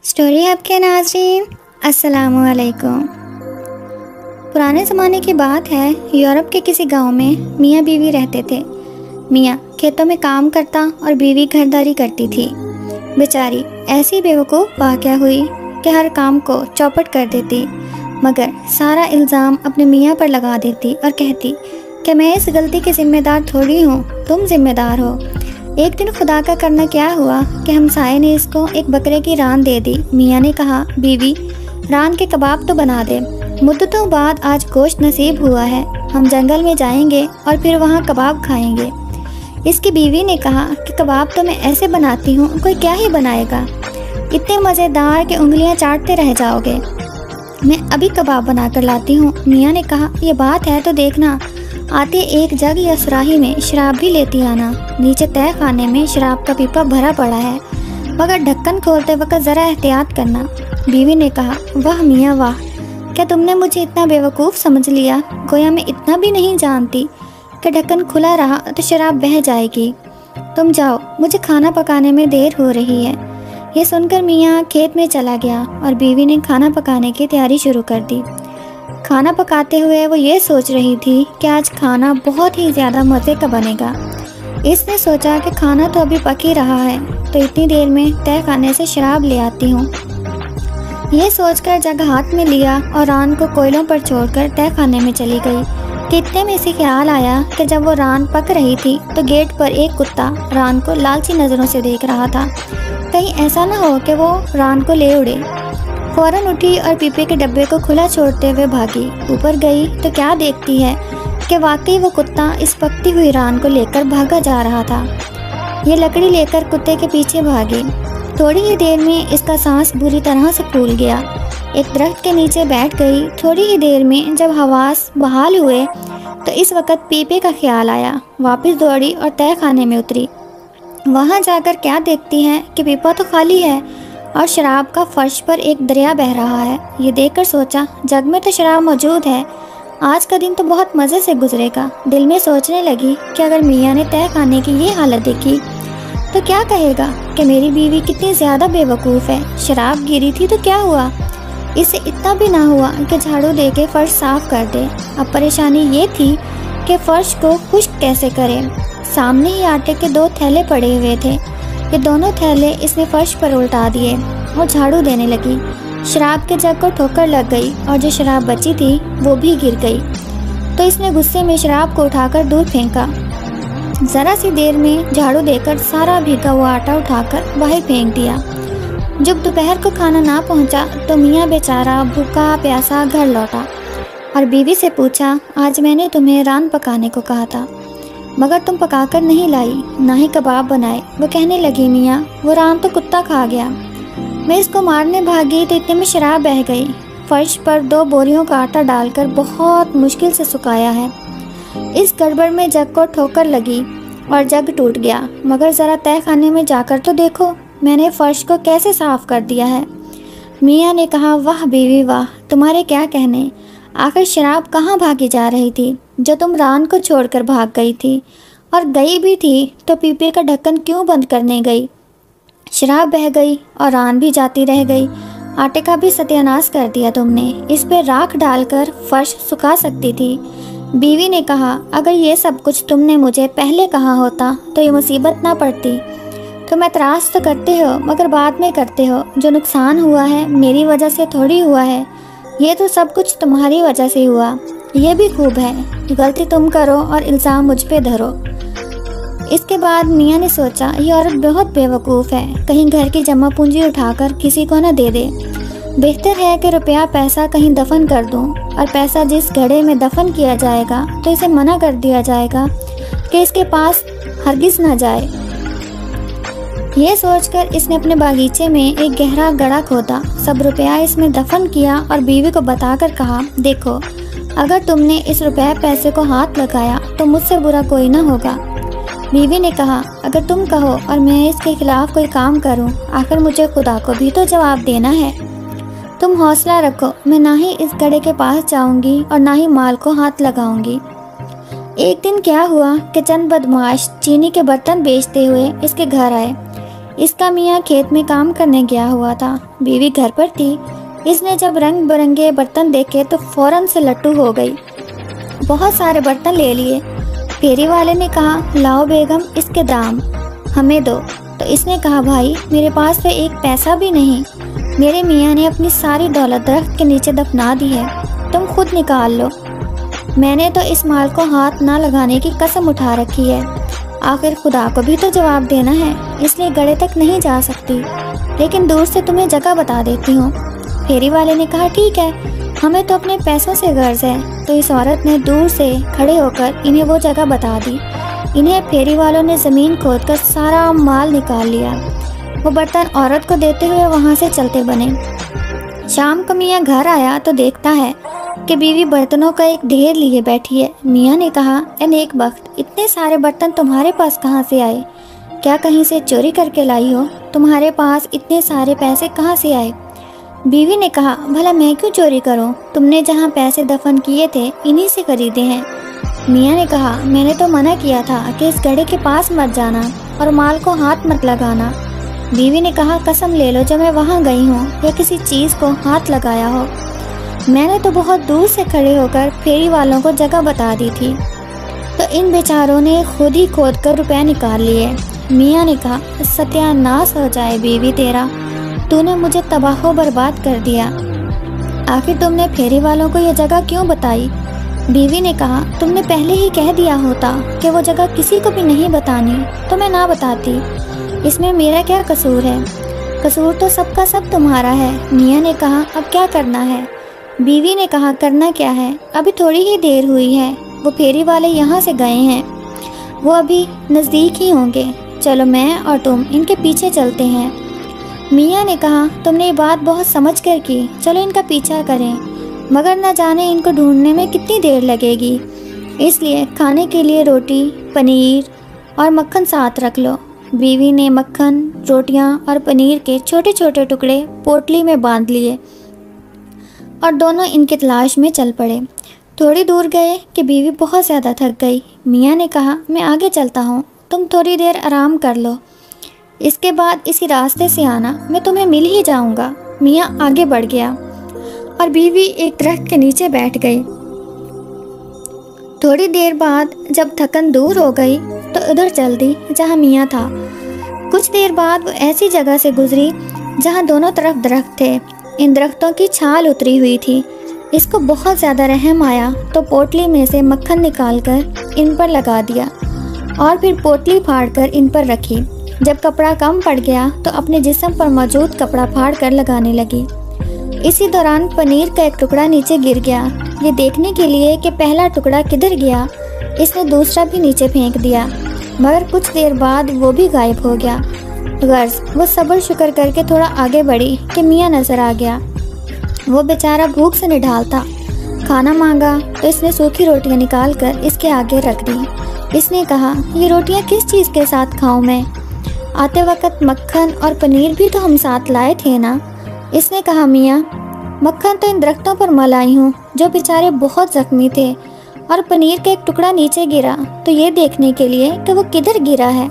Story hub کے ناظرین السلام علیکم۔ پرانے زمانے کی بات ہے، یورپ کے کسی گاؤں میں میاں بیوی رہتے تھے۔ میاں کھیتوں میں کام کرتا اور بیوی گھرداری کرتی تھی۔ بیچاری ایسی بیوقوف واقع ہوئی کہ ہر کام کو چوپٹ کر دیتی، مگر سارا الزام اپنے میاں پر لگا دیتی اور کہتی کہ میں اس غلطی کی ذمہ دار تھوڑی ہوں، تم ذمہ دار ہو۔ ایک دن خدا کا کرنا کیا ہوا کہ ہمسائے نے اس کو ایک بکرے کی ران دے دی۔ میاں نے کہا، بیوی ران کے کباب تو بنا دے، مدتوں بعد آج گوشت نصیب ہوا ہے، ہم جنگل میں جائیں گے اور پھر وہاں کباب کھائیں گے۔ اس کی بیوی نے کہا کہ کباب تو میں ایسے بناتی ہوں، کوئی کیا ہی بنائے گا، اتنے مزیدار کہ انگلیاں چاٹتے رہ جاؤ گے، میں ابھی کباب بنا کر لاتی ہوں۔ میاں نے کہا، یہ بات ہے تو دیکھنا، آتے ایک جگ یا سراہی میں شراب بھی لیتی آنا، نیچے تہہ خانے میں شراب کا پیپا بھرا پڑا ہے، مگر ڈھکن کھولتے وقت ذرا احتیاط کرنا۔ بیوی نے کہا، واہ میاں واہ، کیا تم نے مجھے اتنا بیوقوف سمجھ لیا؟ گویا میں اتنا بھی نہیں جانتی کہ ڈھکن کھلا رہا تو شراب بہہ جائے گی۔ تم جاؤ، مجھے کھانا پکانے میں دیر ہو رہی ہے۔ یہ سن کر میاں کھیت میں چلا گیا اور بیوی نے کھانا پکانے کی تیاری شروع کر دی۔ کھانا پکاتے ہوئے وہ یہ سوچ رہی تھی کہ آج کھانا بہت ہی زیادہ مزے کا بنے گا۔ اس نے سوچا کہ کھانا تو ابھی پک ہی رہا ہے، تو اتنی دیر میں تہہ خانے سے شراب لے آتی ہوں۔ یہ سوچ کر جگ ہاتھ میں لیا اور ران کو کوئلوں پر چھوڑ کر تہہ خانے میں چلی گئی کہ اتنے میں اسے خیال آیا کہ جب وہ ران پک رہی تھی تو گیٹ پر ایک کتا ران کو لالچی نظروں سے دیکھ رہا تھا، کہیں ایسا نہ ہو کہ وہ ران کو لے اڑے۔ فوراً اٹھی اور پیپے کے ڈبے کو کھلا چھوڑتے ہوئے بھاگی۔ اوپر گئی تو کیا دیکھتی ہے کہ واقعی وہ کتا اس پکتی ہوئی ران کو لے کر بھاگا جا رہا تھا۔ یہ لکڑی لے کر کتے کے پیچھے بھاگی۔ تھوڑی ہی دیر میں اس کا سانس بری طرح سے پھول گیا۔ ایک درخت کے نیچے بیٹھ گئی۔ تھوڑی ہی دیر میں جب حواس بحال ہوئے تو اس وقت پیپے کا خیال آیا۔ واپس دوڑی اور تہہ خانے میں اتری۔ وہاں جا کر کیا دیکھتی ہے کہ پیپا تو خالی ہے اور شراب کا فرش پر ایک دریا بہہ رہا ہے۔ یہ دیکھ کر سوچا، جگ میں تو شراب موجود ہے، آج کا دن تو بہت مزے سے گزرے گا۔ دل میں سوچنے لگی کہ اگر میاں نے تہہ خانے کی یہ حالت دیکھی تو کیا کہے گا کہ میری بیوی کتنی زیادہ بے وقوف ہے۔ شراب گری تھی تو کیا ہوا، اسے اتنا بھی نہ ہوا کہ جھاڑو دے کے فرش صاف کر دے۔ اب پریشانی یہ تھی کہ فرش کو خشک کیسے کرے۔ سامنے ہی آٹے کے 2 تھیلے پڑے ہوئے تھے، یہ دونوں تھیلے اس نے فرش پر الٹا دیے اور جھاڑو دینے لگی۔ شراب کے جگ کو ٹھوکر لگ گئی اور جو شراب بچی تھی وہ بھی گر گئی، تو اس نے غصے میں شراب کو اٹھا کر دور پھینکا۔ ذرا سی دیر میں جھاڑو دے کر سارا بھیگا ہوا آٹا اٹھا کر باہر پھینک دیا۔ جب دوپہر کو کھانا نہ پہنچا تو میاں بیچارہ بھوکا پیاسا گھر لوٹا اور بیوی سے پوچھا، آج میں نے تمہیں ران پکانے کو کہا تھا، مگر تم پکا کر نہیں لائی، نہ ہی کباب بنائے۔ وہ کہنے لگی، میاں وہ ران تو کتا کھا گیا، میں اس کو مارنے بھاگی تو اتنے میں شراب بہہ گئی۔ فرش پر 2 بوریوں کا آٹا ڈال کر بہت مشکل سے سکھایا ہے۔ اس گڑبڑ میں جگ کو ٹھوکر لگی اور جگ ٹوٹ گیا، مگر ذرا تہہ خانے میں جا کر تو دیکھو، میں نے فرش کو کیسے صاف کر دیا ہے۔ میاں نے کہا، واہ بیوی واہ، تمہارے کیا کہنے، آخر شراب کہاں بھاگی جا رہی تھی جو تم ران کو چھوڑ کر بھاگ گئی تھی، اور گئی بھی تھی تو پیپے کا ڈھکن کیوں بند کرنے گئی؟ شراب بہہ گئی اور ران بھی جاتی رہ گئی، آٹے کا بھی ستیہ ناش کر دیا تم نے، اس پہ راکھ ڈال کر فرش سکھا سکتی تھی۔ بیوی نے کہا، اگر یہ سب کچھ تم نے مجھے پہلے کہا ہوتا تو یہ مصیبت نہ پڑتی۔ تم اعتراض تو کرتے ہو مگر بعد میں کرتے ہو، جو نقصان ہوا ہے میری وجہ سے تھوڑی ہوا ہے، یہ تو سب کچھ تمہاری وجہ سے ہوا۔ یہ بھی خوب ہے، غلطی تم کرو اور الزام مجھ پہ دھرو۔ اس کے بعد میاں نے سوچا، یہ عورت بہت بے وقوف ہے، کہیں گھر کی جمع پونجی اٹھا کر کسی کو نہ دے دے، بہتر ہے کہ روپیہ پیسہ کہیں دفن کر دوں، اور پیسہ جس گھڑے میں دفن کیا جائے گا تو اسے منع کر دیا جائے گا کہ اس کے پاس ہرگز نہ جائے۔ یہ سوچ کر اس نے اپنے باغیچے میں ایک گہرا گڑھا کھودا، سب روپیہ اس میں دفن کیا اور بیوی کو بتا کر کہا، دیکھو اگر تم نے اس روپے پیسے کو ہاتھ لگایا تو مجھ سے برا کوئی نہ ہوگا۔ بیوی نے کہا، اگر تم کہو اور میں اس کے خلاف کوئی کام کروں، آخر مجھے خدا کو بھی تو جواب دینا ہے۔ تم حوصلہ رکھو، میں نہ ہی اس گڑھے کے پاس جاؤں گی اور نہ ہی مال کو ہاتھ لگاؤں گی۔ ایک دن کیا ہوا کہ چند بدمعاش چینی کے برتن بیچتے ہوئے اس کے گھر آئے۔ اس کا میاں کھیت میں کام کرنے گیا ہوا تھا، بیوی گھر پر تھی۔ اس نے جب رنگ برنگے برتن دیکھے تو فوراً سے لٹو ہو گئی، بہت سارے برتن لے لیے۔ پھیری والے نے کہا لاؤ بیگم اس کے دام ہمیں دو، تو اس نے کہا بھائی میرے پاس تو ایک پیسہ بھی نہیں، میرے میاں نے اپنی ساری دولت درخت کے نیچے دفنا دی ہے، تم خود نکال لو۔ میں نے تو اس مال کو ہاتھ نہ لگانے کی قسم اٹھا رکھی ہے، آخر خدا کو بھی تو جواب دینا ہے، اس لیے گڑھے تک نہیں جا سکتی، لیکن دور سے تمہیں جگہ بتا دیتی ہوں۔ پھیری والے نے کہا ٹھیک ہے، ہمیں تو اپنے پیسوں سے غرض ہے۔ تو اس عورت نے دور سے کھڑے ہو کر انہیں وہ جگہ بتا دی۔ انہیں پھیری والوں نے زمین کھود کر سارا مال نکال لیا۔ وہ برتن عورت کو دیتے ہوئے وہاں سے چلتے بنے۔ شام کو میاں گھر آیا تو دیکھتا ہے کہ بیوی برتنوں کا ایک ڈھیر لیے بیٹھی ہے۔ میاں نے کہا اے نیک بخت، اتنے سارے برتن تمہارے پاس کہاں سے آئے؟ کیا کہیں سے چوری کر کے لائی ہو؟ تمہارے پاس اتنے سارے پیسے کہاں سے آئے؟ بیوی نے کہا بھلا میں کیوں چوری کروں؟ تم نے جہاں پیسے دفن کیے تھے انہی سے خریدے ہیں۔ میاں نے کہا میں نے تو منع کیا تھا کہ اس گڑھے کے پاس مت جانا اور مال کو ہاتھ مت لگانا۔ بیوی نے کہا قسم لے لو جب میں وہاں گئی ہوں یا کسی چیز کو ہاتھ لگایا ہو، میں نے تو بہت دور سے کھڑے ہو کر پھیری والوں کو جگہ بتا دی تھی، تو ان بیچاروں نے خود ہی کھود کر روپے نکال لیے۔ میاں نے کہا ستیہ ناس ہو جائے بیوی تیرا، تو نے مجھے تباہ و برباد کر دیا، آخر تم نے پھیری والوں کو یہ جگہ کیوں بتائی؟ بیوی نے کہا تم نے پہلے ہی کہہ دیا ہوتا کہ وہ جگہ کسی کو بھی نہیں بتانی تو میں نہ بتاتی، اس میں میرا کیا قصور ہے؟ قصور تو سب کا سب تمہارا ہے۔ میاں نے کہا اب کیا کرنا ہے؟ بیوی نے کہا کرنا کیا ہے، ابھی تھوڑی ہی دیر ہوئی ہے، وہ پھیری والے یہاں سے گئے ہیں، وہ ابھی نزدیک ہی ہوں گے، چلو میں اور تم ان کے پیچھے چلتے ہیں۔ میاں نے کہا تم نے یہ بات بہت سمجھ کر کی، چلو ان کا پیچھا کریں، مگر نہ جانے ان کو ڈھونڈنے میں کتنی دیر لگے گی، اس لیے کھانے کے لیے روٹی، پنیر اور مکھن ساتھ رکھ لو۔ بیوی نے مکھن، روٹیاں اور پنیر کے چھوٹے چھوٹے ٹکڑے پوٹلی میں باندھ لیے اور دونوں ان کی تلاش میں چل پڑے۔ تھوڑی دور گئے کہ بیوی بہت زیادہ تھک گئی۔ میاں نے کہا میں آگے چلتا ہوں، تم تھوڑی دیر آرام کر لو، اس کے بعد اسی راستے سے آنا، میں تمہیں مل ہی جاؤں گا۔ میاں آگے بڑھ گیا اور بیوی ایک درخت کے نیچے بیٹھ گئی۔ تھوڑی دیر بعد جب تھکن دور ہو گئی تو ادھر چل دی جہاں میاں تھا۔ کچھ دیر بعد وہ ایسی جگہ سے گزری جہاں دونوں طرف درخت تھے، ان درختوں کی چھال اتری ہوئی تھی۔ اس کو بہت زیادہ رحم آیا تو پوٹلی میں سے مکھن نکال کر ان پر لگا دیا اور پھر پوٹلی پھاڑ کر ان پر رکھی۔ جب کپڑا کم پڑ گیا تو اپنے جسم پر موجود کپڑا پھاڑ کر لگانے لگی۔ اسی دوران پنیر کا ایک ٹکڑا نیچے گر گیا۔ یہ دیکھنے کے لیے کہ پہلا ٹکڑا کدھر گیا، اس نے دوسرا بھی نیچے پھینک دیا، مگر کچھ دیر بعد وہ بھی غائب ہو گیا۔ غرض وہ صبر شکر کر کے تھوڑا آگے بڑھی کہ میاں نظر آ گیا۔ وہ بیچارہ بھوک سے نڈھال تھا، کھانا مانگا تو اس نے سوکھی روٹیاں نکال کر اس کے آگے رکھ دی۔ اس نے کہا یہ روٹیاں کس چیز کے ساتھ کھاؤں میں؟ آتے وقت مکھن اور پنیر بھی تو ہم ساتھ لائے تھے نا۔ اس نے کہا میاں مکھن تو ان درختوں پر مل آئی ہوں جو بیچارے بہت زخمی تھے، اور پنیر کا ایک ٹکڑا نیچے گرا تو یہ دیکھنے کے لیے کہ وہ کدھر گرا ہے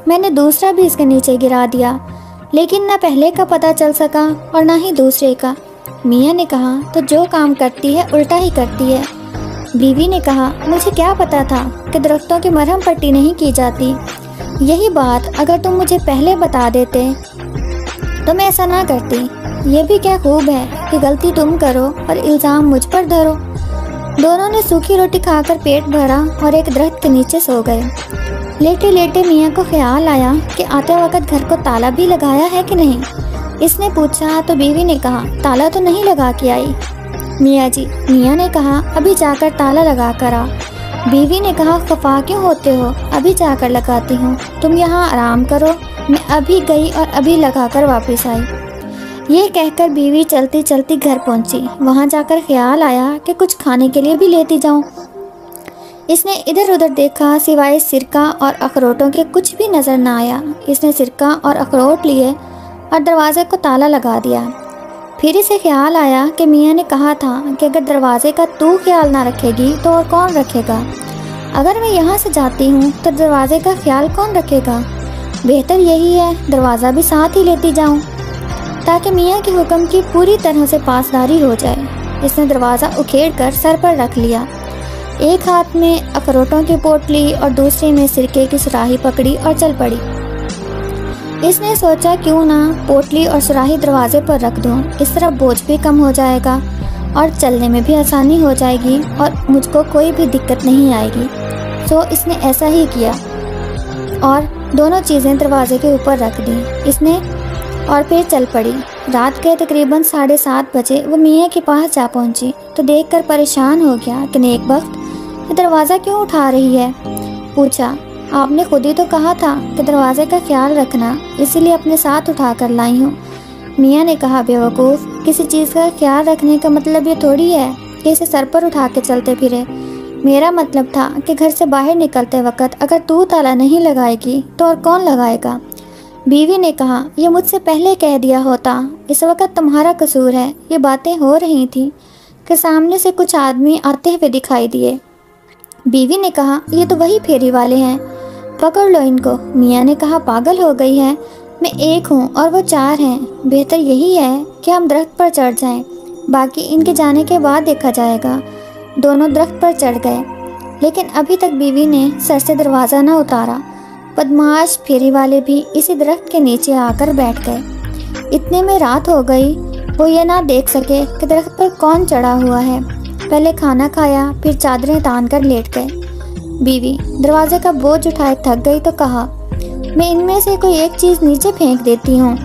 میں نے دوسرا بھی اس کے نیچے گرا دیا، لیکن نہ پہلے کا پتہ چل سکا اور نہ ہی دوسرے کا۔ میاں نے کہا تو جو کام کرتی ہے الٹا ہی کرتی ہے۔ بیوی نے کہا مجھے کیا پتا تھا کہ درختوں کی مرہم پٹی نہیں کی جاتی، یہی بات اگر تم مجھے پہلے بتا دیتے تو میں ایسا نہ کرتی۔ یہ بھی کیا خوب ہے کہ غلطی تم کرو اور الزام مجھ پر دھرو۔ دونوں نے سوکھی روٹی کھا کر پیٹ بھرا اور ایک درخت کے نیچے سو گئے۔ لیٹے لیٹے میاں کو خیال آیا کہ آتے وقت گھر کو تالا بھی لگایا ہے کہ نہیں۔ اس نے پوچھا تو بیوی نے کہا تالا تو نہیں لگا کے آئی میاں جی۔ میاں نے کہا ابھی جا کر تالا لگا کر آ۔ بیوی نے کہا خفا کیوں ہوتے ہو، ابھی جا کر لگاتی ہوں، تم یہاں آرام کرو۔ میں ابھی گئی اور ابھی لگا کر واپس آئی۔ یہ کہہ کر بیوی چلتی چلتی گھر پہنچی۔ وہاں جا کر خیال آیا کہ کچھ کھانے کے لیے بھی لیتی جاؤں۔ اس نے ادھر ادھر دیکھا، سوائے سرکہ اور اخروٹوں کے کچھ بھی نظر نہ آیا۔ اس نے سرکہ اور اخروٹ لیے اور دروازے کو تالا لگا دیا۔ پھر اسے خیال آیا کہ میاں نے کہا تھا کہ اگر دروازے کا تو خیال نہ رکھے گی تو اور کون رکھے گا؟ اگر میں یہاں سے جاتی ہوں تو دروازے کا خیال کون رکھے گا؟ بہتر یہی ہے دروازہ بھی ساتھ ہی لیتی جاؤں تاکہ میاں کے حکم کی پوری طرح سے پاسداری ہو جائے۔ اس نے دروازہ اکھیڑ کر سر پر رکھ لیا، ایک ہاتھ میں اخروٹوں کی پوٹلی اور دوسرے میں سرکے کی سراہی پکڑی اور چل پڑی۔ اس نے سوچا کیوں نہ پوٹلی اور سراہی دروازے پر رکھ دوں، اس طرح بوجھ بھی کم ہو جائے گا اور چلنے میں بھی آسانی ہو جائے گی اور مجھ کو کوئی بھی دقت نہیں آئے گی۔ سو اس نے ایسا ہی کیا اور دونوں چیزیں دروازے کے اوپر رکھ دیں اس نے اور پھر چل پڑی۔ رات کے تقریباً 7:30 بجے وہ میاں کے پاس جا پہنچی تو دیکھ کر پریشان ہو گیا کہ نیک بخت یہ دروازہ کیوں اٹھا رہی ہے؟ پوچھا، آپ نے خود ہی تو کہا تھا کہ دروازے کا خیال رکھنا، اسی لیے اپنے ساتھ اٹھا کر لائی ہوں۔ میاں نے کہا، بیوقوف، کسی چیز کا خیال رکھنے کا مطلب یہ تھوڑی ہے کہ اسے سر پر اٹھا کے چلتے پھرے۔ میرا مطلب تھا کہ گھر سے باہر نکلتے وقت اگر تو تالا نہیں لگائے گی تو اور کون لگائے گا؟ بیوی نے کہا، یہ مجھ سے پہلے کہہ دیا ہوتا، اس وقت تمہارا قصور ہے۔ یہ باتیں ہو رہی تھیں کہ سامنے سے کچھ آدمی آتے ہوئے دکھائی دیے۔ بیوی نے کہا، یہ تو وہی پھیری والے ہیں، پکڑ لو ان کو۔ میاں نے کہا، پاگل ہو گئی ہے، میں ایک ہوں اور وہ 4 ہیں، بہتر یہی ہے کہ ہم درخت پر چڑھ جائیں، باقی ان کے جانے کے بعد دیکھا جائے گا۔ دونوں درخت پر چڑھ گئے، لیکن ابھی تک بیوی نے سر سے دروازہ نہ اتارا۔ بدمعاش پھیری والے بھی اسی درخت کے نیچے آ کر بیٹھ گئے۔ اتنے میں رات ہو گئی، وہ یہ نہ دیکھ سکے کہ درخت پر کون چڑھا ہوا ہے۔ پہلے کھانا کھایا، پھر چادریں تان کر لیٹ گئے۔ بیوی دروازے کا بوجھ اٹھائے تھک گئی تو کہا، میں ان میں سے کوئی ایک چیز نیچے پھینک دیتی ہوں،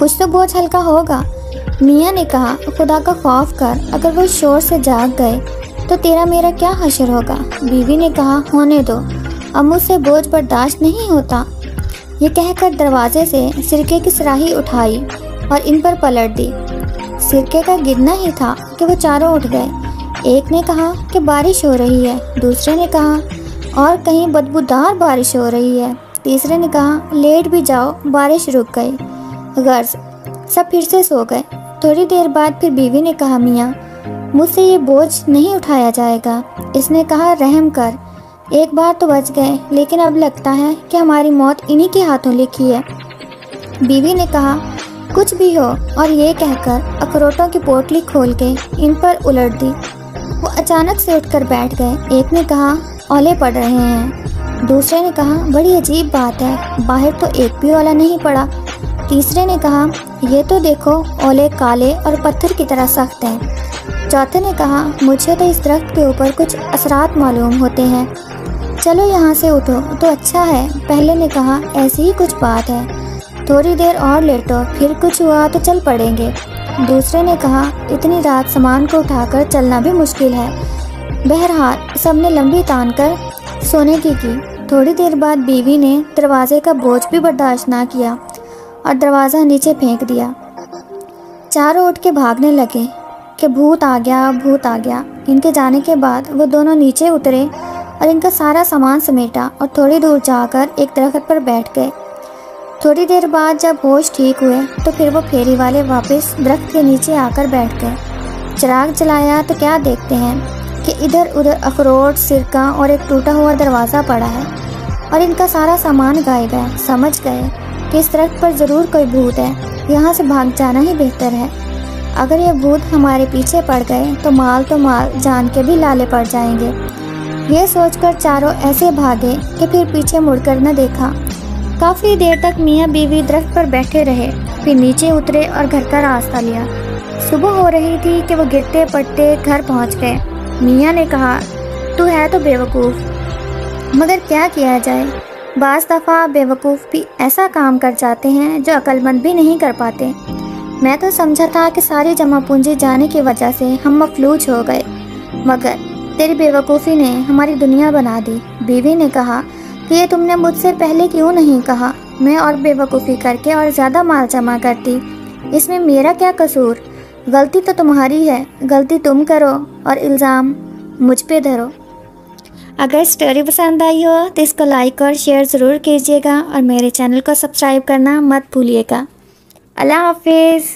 کچھ تو بوجھ ہلکا ہوگا۔ میاں نے کہا، خدا کا خوف کر، اگر وہ شور سے جاگ گئے تو تیرا میرا کیا حشر ہوگا؟ بیوی نے کہا، ہونے دو، اب مجھ سے بوجھ برداشت نہیں ہوتا۔ یہ کہہ کر دروازے سے سرکے کی سراہی اٹھائی اور ان پر پلٹ دی۔ سرکے کا گرنا ہی تھا کہ وہ چاروں اٹھ گئے۔ ایک نے کہا کہ بارش ہو رہی ہے، دوسرے نے کہا اور کہیں بدبودار بارش ہو رہی ہے، تیسرے نے کہا لیٹ بھی جاؤ، بارش رک گئی۔ غرض سب پھر سے سو گئے۔ تھوڑی دیر بعد پھر بیوی نے کہا، میاں مجھ سے یہ بوجھ نہیں اٹھایا جائے گا۔ اس نے کہا، رحم کر، ایک بار تو بچ گئے، لیکن اب لگتا ہے کہ ہماری موت انہی کے ہاتھوں لکھی ہے۔ بیوی نے کہا، کچھ بھی ہو، اور یہ کہہ کر اخروٹوں کی پوٹلی کھول کے ان پر الٹ دی۔ وہ اچانک سے اٹھ کر بیٹھ گئے۔ ایک نے کہا، اولے پڑ رہے ہیں۔ دوسرے نے کہا، بڑی عجیب بات ہے، باہر تو ایک بھی اولا نہیں پڑا۔ تیسرے نے کہا، یہ تو دیکھو، اولے کالے اور پتھر کی طرح سخت ہیں۔ چوتھے نے کہا، مجھے تو اس درخت کے اوپر کچھ اثرات معلوم ہوتے ہیں، چلو یہاں سے اٹھو تو اچھا ہے۔ پہلے نے کہا، ایسی ہی کچھ بات ہے، تھوڑی دیر اور لیٹو، پھر کچھ ہوا تو چل پڑیں گے۔ دوسرے نے کہا، اتنی رات سامان کو اٹھا کر چلنا بھی مشکل ہے۔ بہرحال سب نے لمبی تان کر سونے کی۔ تھوڑی دیر بعد بیوی نے دروازے کا بوجھ بھی برداشت نہ کیا اور دروازہ نیچے پھینک دیا۔ چاروں اٹھ کے بھاگنے لگے کہ بھوت آ گیا، بھوت آ گیا۔ ان کے جانے کے بعد وہ دونوں نیچے اترے اور ان کا سارا سامان سمیٹا اور تھوڑی دور جا کر ایک درخت پر بیٹھ گئے۔ تھوڑی دیر بعد جب ہوش ٹھیک ہوئے تو پھر وہ پھیری والے واپس درخت کے نیچے آ کر بیٹھ گئے۔ چراغ جلایا تو کیا دیکھتے ہیں کہ ادھر ادھر اخروٹ، سرکہ اور ایک ٹوٹا ہوا دروازہ پڑا ہے اور ان کا سارا سامان غائب ہے۔ سمجھ گئے کہ اس درخت پر ضرور کوئی بھوت ہے، یہاں سے بھاگ جانا ہی بہتر ہے۔ اگر یہ بھوت ہمارے پیچھے پڑ گئے تو مال جان کے بھی لالے پڑ جائیں گے۔ یہ سوچ کر چاروں ایسے بھاگے کہ پھر پیچھے مڑ کر نہ دیکھا۔ کافی دیر تک میاں بیوی درخت پر بیٹھے رہے، پھر نیچے اترے اور گھر کا راستہ لیا۔ صبح ہو رہی تھی کہ وہ گرتے پڑتے گھر پہنچ گئے۔ میاں نے کہا، تو ہے تو بیوقوف، مگر کیا کیا جائے، بعض دفعہ بیوقوف بھی ایسا کام کر جاتے ہیں جو عقل مند بھی نہیں کر پاتے۔ میں تو سمجھا تھا کہ ساری جمع پونجی جانے کی وجہ سے ہم مفلوج ہو گئے، مگر تیری بیوقوفی نے ہماری دنیا بنا دی۔ بیوی نے کہا کہ یہ تم نے مجھ سے پہلے کیوں نہیں کہا، میں اور بیوقوفی کر کے اور زیادہ مال جمع کرتی، اس میں میرا کیا قصور؟ غلطی تو تمہاری ہے، غلطی تم کرو اور الزام مجھ پہ دھرو۔ اگر سٹوری پسند آئی ہو تو اس کو لائک اور شیئر ضرور کیجیے گا اور میرے چینل کو سبسکرائب کرنا مت بھولیے گا۔ اللہ حافظ۔